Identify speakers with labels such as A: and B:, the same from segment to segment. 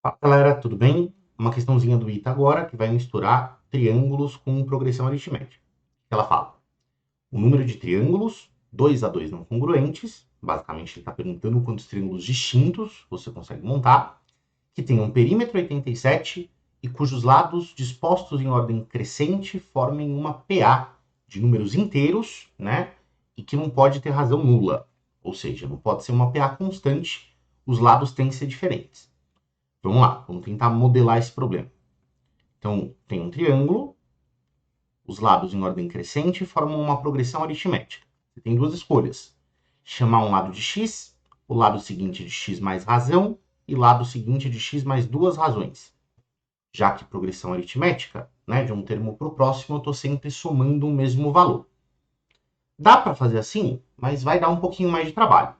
A: Fala galera, tudo bem? Uma questãozinha do ITA agora que vai misturar triângulos com progressão aritmética. Ela fala: o número de triângulos 2 a 2 não congruentes, basicamente ele está perguntando quantos triângulos distintos você consegue montar, que tenham um perímetro 87 e cujos lados dispostos em ordem crescente formem uma PA de números inteiros, né? E que não pode ter razão nula, ou seja, não pode ser uma PA constante, os lados têm que ser diferentes. Vamos lá, vamos tentar modelar esse problema. Então, tem um triângulo, os lados em ordem crescente formam uma progressão aritmética. Você tem duas escolhas: chamar um lado de x, o lado seguinte de x mais razão e lado seguinte de x mais duas razões. Já que progressão aritmética, né, de um termo para o próximo, eu estou sempre somando o mesmo valor. Dá para fazer assim, mas vai dar um pouquinho mais de trabalho.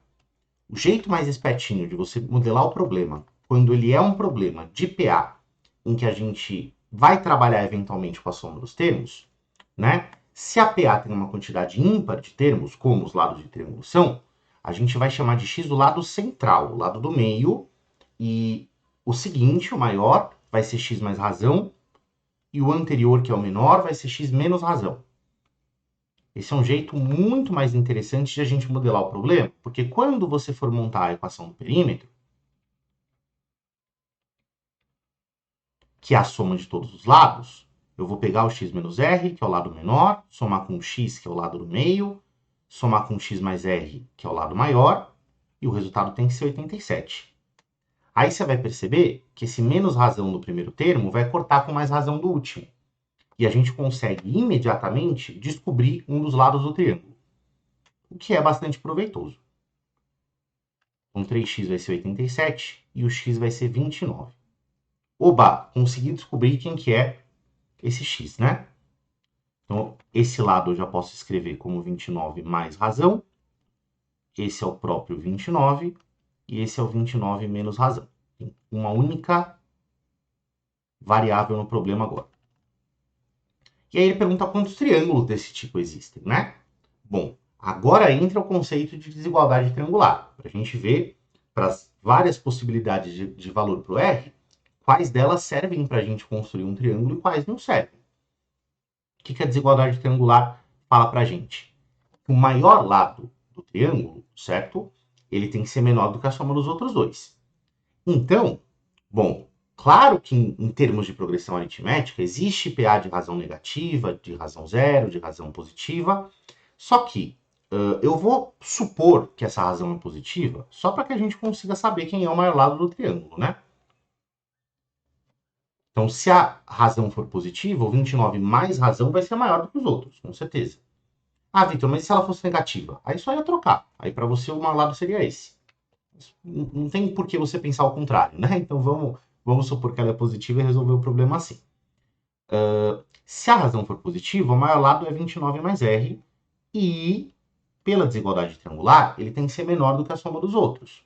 A: O jeito mais espertinho de você modelar o problema, quando ele é um problema de PA, em que a gente vai trabalhar eventualmente com a soma dos termos, né? Se a PA tem uma quantidade ímpar de termos, como os lados de triângulo são, a gente vai chamar de x o lado central, o lado do meio, e o seguinte, o maior, vai ser x mais razão, e o anterior, que é o menor, vai ser x menos razão. Esse é um jeito muito mais interessante de a gente modelar o problema, porque quando você for montar a equação do perímetro, que é a soma de todos os lados, eu vou pegar o x menos r, que é o lado menor, somar com o x, que é o lado do meio, somar com o x mais r, que é o lado maior, e o resultado tem que ser 87. Aí você vai perceber que esse menos razão do primeiro termo vai cortar com mais razão do último. E a gente consegue imediatamente descobrir um dos lados do triângulo, o que é bastante proveitoso. Então 3x vai ser 87 e o x vai ser 29. Oba, consegui descobrir quem que é esse x, né? Então, esse lado eu já posso escrever como 29 mais razão. Esse é o próprio 29 e esse é o 29 menos razão. Tem uma única variável no problema agora. E aí ele pergunta quantos triângulos desse tipo existem, né? Bom, agora entra o conceito de desigualdade triangular, para a gente ver, para as várias possibilidades de valor para o R, quais delas servem para a gente construir um triângulo e quais não servem. O que a desigualdade triangular fala para a gente? O maior lado do triângulo, certo? Ele tem que ser menor do que a soma dos outros dois. Então, bom, claro que em termos de progressão aritmética, existe PA de razão negativa, de razão zero, de razão positiva, só que eu vou supor que essa razão é positiva, só para que a gente consiga saber quem é o maior lado do triângulo, né? Então, se a razão for positiva, o 29 mais razão vai ser maior do que os outros, com certeza. Ah, Vitor, mas e se ela fosse negativa? Aí só ia trocar. Aí para você o maior lado seria esse. Não tem por que você pensar o contrário, né? Então vamos supor que ela é positiva e resolver o problema assim. Se a razão for positiva, o maior lado é 29 mais R e, pela desigualdade triangular, ele tem que ser menor do que a soma dos outros.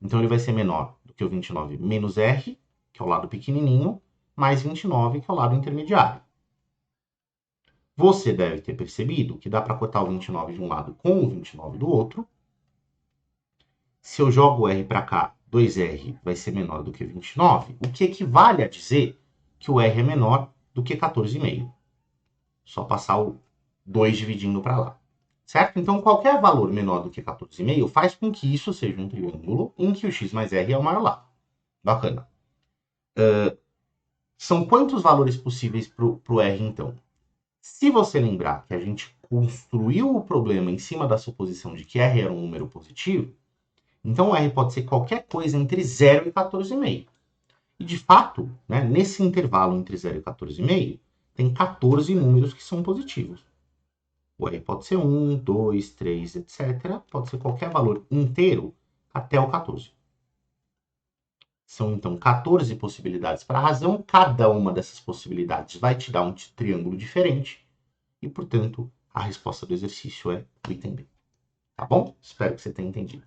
A: Então ele vai ser menor do que o 29 menos R, que é o lado pequenininho, mais 29, que é o lado intermediário. Você deve ter percebido que dá para cortar o 29 de um lado com o 29 do outro. Se eu jogo o R para cá, 2R vai ser menor do que 29, o que equivale a dizer que o R é menor do que 14,5. Só passar o 2 dividindo para lá. Certo? Então, qualquer valor menor do que 14,5 faz com que isso seja um triângulo em que o x mais r é o maior lado. Bacana. São quantos valores possíveis para o R, então? Se você lembrar que a gente construiu o problema em cima da suposição de que R era um número positivo, então o R pode ser qualquer coisa entre 0 e 14,5. E de fato, né, nesse intervalo entre 0 e 14,5, tem 14 números que são positivos. O R pode ser 1, 2, 3, etc. Pode ser qualquer valor inteiro até o 14. São então 14 possibilidades para a razão. Cada uma dessas possibilidades vai te dar um triângulo diferente. E, portanto, a resposta do exercício é o item B. Tá bom? Espero que você tenha entendido.